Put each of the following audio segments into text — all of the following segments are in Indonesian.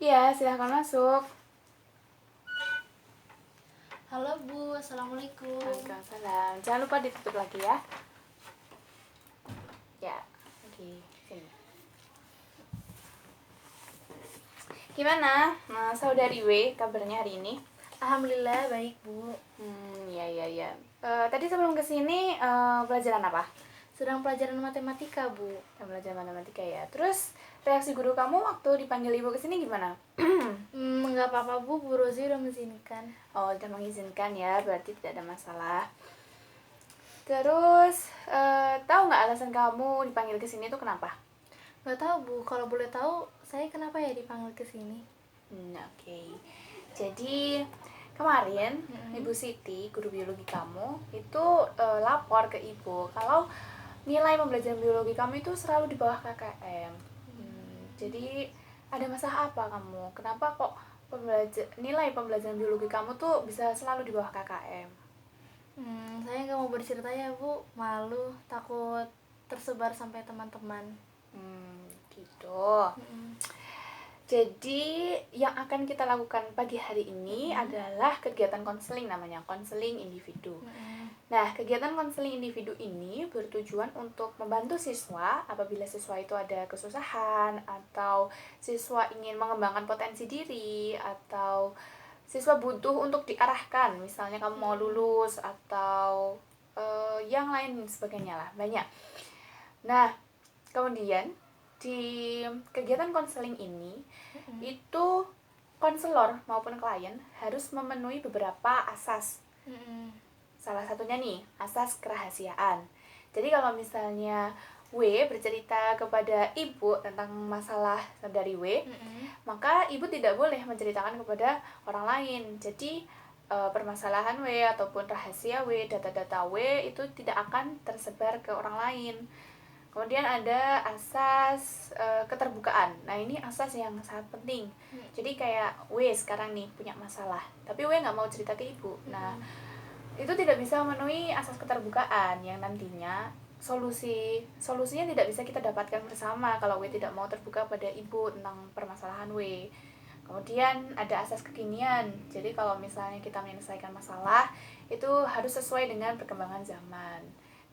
Iya, silahkan masuk. Halo Bu, Assalamualaikum. Waalaikumsalam. Jangan lupa ditutup lagi ya. Ya, oke. Sini. Gimana, saudari W, kabarnya hari ini? Alhamdulillah baik Bu. Ya. Tadi sebelum kesini pelajaran apa? Sedang pelajaran matematika Bu. Pelajaran matematika ya. Terus reaksi guru kamu waktu dipanggil ibu kesini gimana? Nggak apa-apa Bu, Bu Rozi udah mengizinkan. Oh, udah mengizinkan ya, berarti tidak ada masalah. Terus tahu nggak alasan kamu dipanggil kesini itu kenapa? Nggak tahu Bu, kalau boleh tahu saya kenapa ya dipanggil ke sini? Oke. Jadi kemarin Ibu Siti, guru biologi kamu, itu lapor ke Ibu kalau nilai pembelajaran biologi kamu itu selalu di bawah KKM. Jadi ada masalah apa kamu? Kenapa kok nilai pembelajaran biologi kamu tuh bisa selalu di bawah KKM? Saya nggak mau bercerita ya Bu, malu, takut tersebar sampai teman-teman. Gitu. Jadi yang akan kita lakukan pagi hari ini adalah kegiatan konseling, namanya konseling individu. Nah, kegiatan konseling individu ini bertujuan untuk membantu siswa apabila siswa itu ada kesusahan atau siswa ingin mengembangkan potensi diri atau siswa butuh untuk diarahkan, misalnya kamu mau lulus atau yang lain sebagainya lah, banyak. Nah, kemudian di kegiatan konseling ini itu konselor maupun klien harus memenuhi beberapa asas. Salah satunya nih, asas kerahasiaan. Jadi kalau misalnya W bercerita kepada ibu tentang masalah dari W, maka ibu tidak boleh menceritakan kepada orang lain. Jadi permasalahan W ataupun rahasia W, data-data W itu tidak akan tersebar ke orang lain. Kemudian ada asas keterbukaan. Nah, ini asas yang sangat penting. Jadi kayak W sekarang nih punya masalah, tapi W nggak mau cerita ke ibu. Nah, itu tidak bisa memenuhi asas keterbukaan yang nantinya solusinya tidak bisa kita dapatkan bersama kalau W tidak mau terbuka pada ibu tentang permasalahan W. Kemudian ada asas kekinian. Jadi kalau misalnya kita menyelesaikan masalah, itu harus sesuai dengan perkembangan zaman.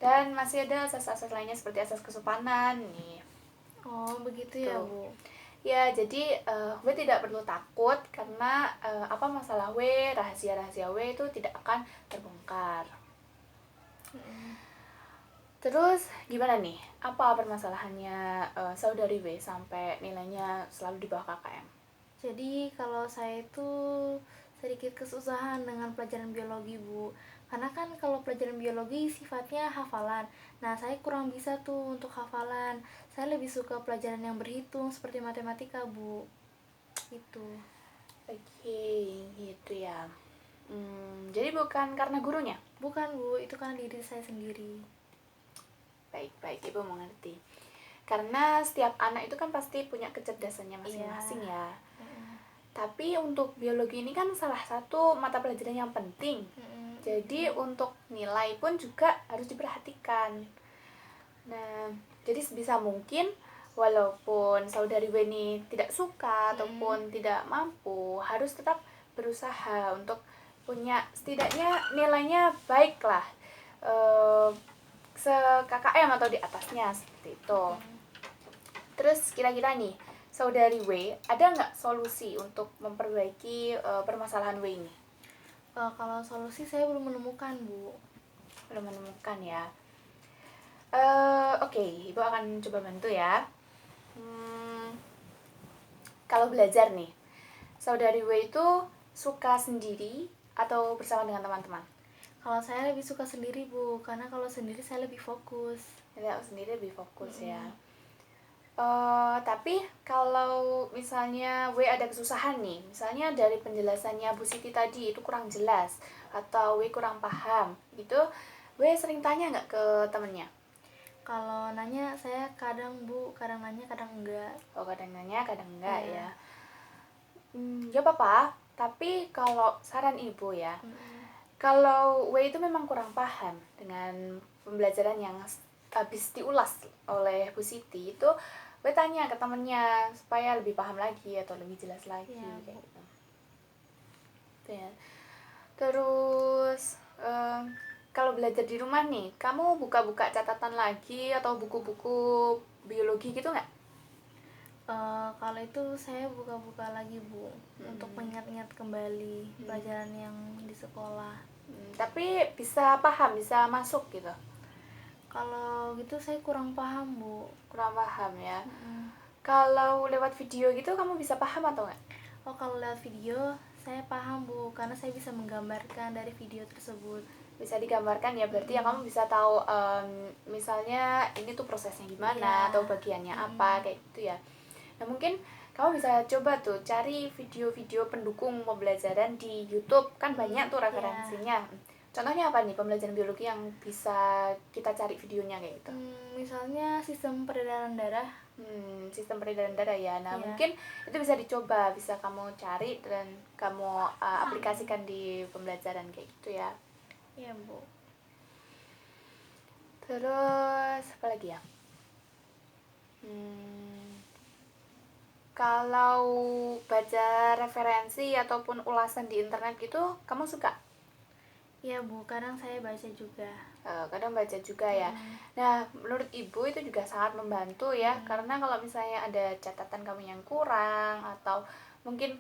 Dan masih ada asas-asas lainnya seperti asas kesopanan nih. Oh begitu ya Bu. Ya, jadi W tidak perlu takut karena apa masalah W, rahasia-rahasia W itu tidak akan terbongkar. Terus gimana nih? Apa permasalahannya saudari W sampai nilainya selalu di bawah KKM? Jadi kalau saya itu sedikit kesusahan dengan pelajaran biologi Bu, karena kan kalau pelajaran biologi sifatnya hafalan. Nah saya kurang bisa tuh untuk hafalan. Saya lebih suka pelajaran yang berhitung seperti matematika Bu. Itu. Oke, gitu ya. Jadi bukan karena gurunya? Bukan Bu, itu kan diri saya sendiri. Baik, Ibu mengerti. Karena setiap anak itu kan pasti punya kecerdasannya masing-masing ya. Tapi untuk biologi ini kan salah satu mata pelajaran yang penting. Jadi untuk nilai pun juga harus diperhatikan. Nah, jadi sebisa mungkin walaupun saudari Weni tidak suka ataupun tidak mampu, harus tetap berusaha untuk punya setidaknya nilainya baik lah, se-KKM atau di atasnya seperti itu. Terus kira-kira nih, saudari W, ada nggak solusi untuk memperbaiki permasalahan W ini? Kalau solusi saya belum menemukan Bu. Belum menemukan ya. Oke, Ibu akan coba bantu ya. Kalau belajar nih, saudari W itu suka sendiri atau bersama dengan teman-teman? Kalau saya lebih suka sendiri Bu, karena kalau sendiri saya lebih fokus. Ya, sendiri lebih fokus ya. Tapi kalau misalnya W ada kesusahan nih, misalnya dari penjelasannya Bu Siti tadi itu kurang jelas atau W kurang paham, gitu, W sering tanya nggak ke temennya? Kalau nanya saya kadang Bu, kadang nanya kadang enggak. Oh, kadang nanya, kadang enggak Iya. ya. Ya apa-apa, tapi kalau saran ibu ya, kalau W itu memang kurang paham dengan pembelajaran yang habis diulas oleh Bu Siti, itu gue tanya ke temennya supaya lebih paham lagi atau lebih jelas lagi Iya, kayak Bu. gitu. Itu ya. Terus kalau belajar di rumah nih, kamu buka-buka catatan lagi atau buku-buku biologi gitu nggak? Kalau itu saya buka-buka lagi, Bu, untuk mengingat-ingat kembali pelajaran yang di sekolah. Tapi bisa paham, bisa masuk gitu. Kalau gitu saya kurang paham, Bu. Kurang paham ya. Mm. Kalau lewat video gitu kamu bisa paham atau nggak? Oh, kalau lewat video saya paham, Bu, karena saya bisa menggambarkan dari video tersebut. Bisa digambarkan ya, berarti ya kamu bisa tahu misalnya ini tuh prosesnya gimana Iya. atau bagiannya apa kayak gitu ya. Nah mungkin kamu bisa coba tuh cari video-video pendukung pembelajaran di YouTube, kan banyak tuh referensinya. Contohnya apa nih pembelajaran biologi yang bisa kita cari videonya kayak gitu? Misalnya sistem peredaran darah. Sistem peredaran darah ya. Nah Iya. mungkin itu bisa dicoba, bisa kamu cari dan kamu aplikasikan di pembelajaran kayak gitu ya. Iya, Bu. Terus apa lagi ya? Kalau baca referensi ataupun ulasan di internet gitu, kamu suka? Iya, Bu, kadang saya baca juga. Kadang baca juga ya. Nah, menurut ibu itu juga sangat membantu ya, karena kalau misalnya ada catatan kamu yang kurang atau mungkin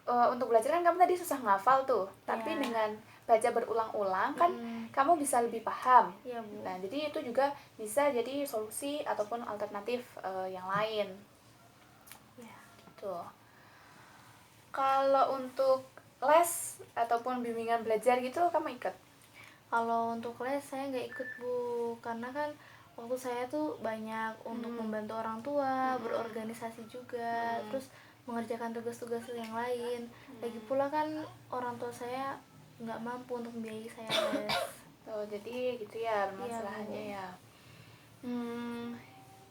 untuk belajar kan kamu tadi susah ngafal tuh, tapi Iya. dengan baca berulang-ulang kan kamu bisa lebih paham. Iya, Bu. Nah, jadi itu juga bisa jadi solusi ataupun alternatif yang lain. Iya. Gitu. Kalau untuk les ataupun bimbingan belajar gitu kamu ikut? Kalau untuk les saya nggak ikut, Bu, karena kan waktu saya tuh banyak untuk membantu orang tua, berorganisasi juga, terus mengerjakan tugas-tugas yang lain. Lagi pula kan orang tua saya nggak mampu untuk membiayai saya les. Tuh, jadi gitu ya permasalahannya Bu. ya.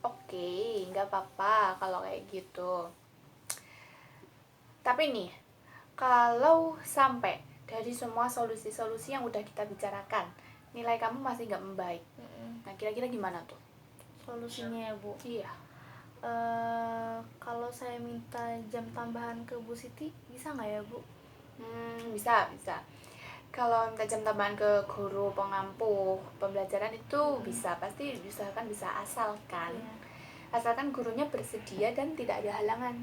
Oke, nggak apa-apa kalau kayak gitu. Tapi nih, kalau sampai dari semua solusi-solusi yang udah kita bicarakan, nilai kamu masih nggak membaik. Nah, kira-kira gimana tuh? Solusinya ya, Bu? Iya. Kalau saya minta jam tambahan ke Bu Siti, bisa nggak ya, Bu? Bisa. Kalau minta jam tambahan ke guru pengampu pembelajaran itu bisa, pasti bisa asalkan Iya. asalkan gurunya bersedia dan tidak ada halangan.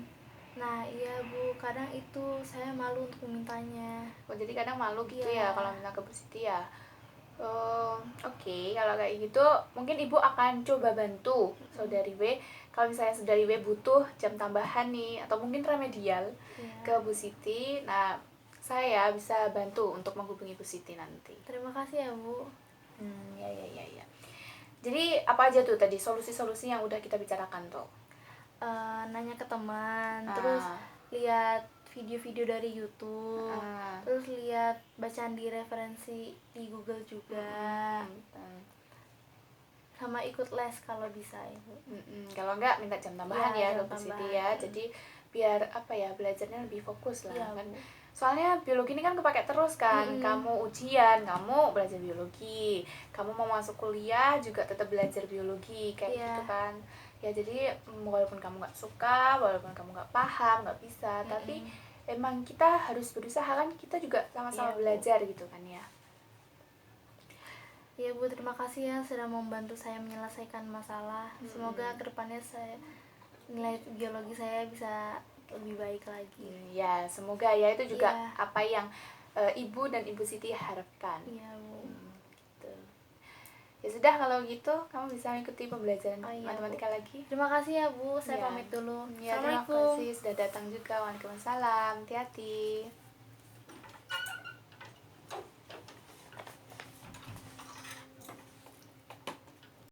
Nah, iya, Bu, kadang itu saya malu untuk memintanya. Oh, jadi kadang malu gitu Iya. ya kalau minta ke Bu Siti ya. Oke, kalau kayak gitu mungkin ibu akan coba bantu saudari W. Kalau misalnya saudari W butuh jam tambahan nih atau mungkin remedial ke Bu Siti, nah saya bisa bantu untuk menghubungi Bu Siti nanti. Terima kasih ya, Bu. Ya. Jadi apa aja tuh tadi solusi-solusi yang udah kita bicarakan tuh? Nanya ke teman, terus lihat video-video dari YouTube, terus lihat bacaan di referensi di Google juga, sama ikut les kalau bisa, Ibu. Kalau enggak minta jam tambahan ya ke Bu Siti ya. tambahan. Jadi biar apa ya belajarnya lebih fokus lah Iya, kan. Bu. Soalnya biologi ini kan kepake terus kan. Kamu ujian, kamu belajar biologi. Kamu mau masuk kuliah juga tetap belajar biologi kayak Iya. gitu kan. Ya jadi walaupun kamu nggak suka, walaupun kamu nggak paham, nggak bisa, tapi emang kita harus berusaha kan, kita juga sama-sama Iya, Bu. belajar gitu kan ya. Ya, Bu, terima kasih ya sudah membantu saya menyelesaikan masalah. Semoga kedepannya nilai biologi saya bisa lebih baik lagi. Ya, semoga ya itu juga Iya. apa yang Ibu dan Ibu Siti harapkan. Iya, Bu. Gitu. Ya sudah kalau gitu kamu bisa mengikuti pembelajaran Iya, matematika Bu. lagi. Terima kasih ya, Bu. Saya Ya. pamit dulu. Ya, terima kasih sudah datang juga. Waalaikumsalam. Hati-hati.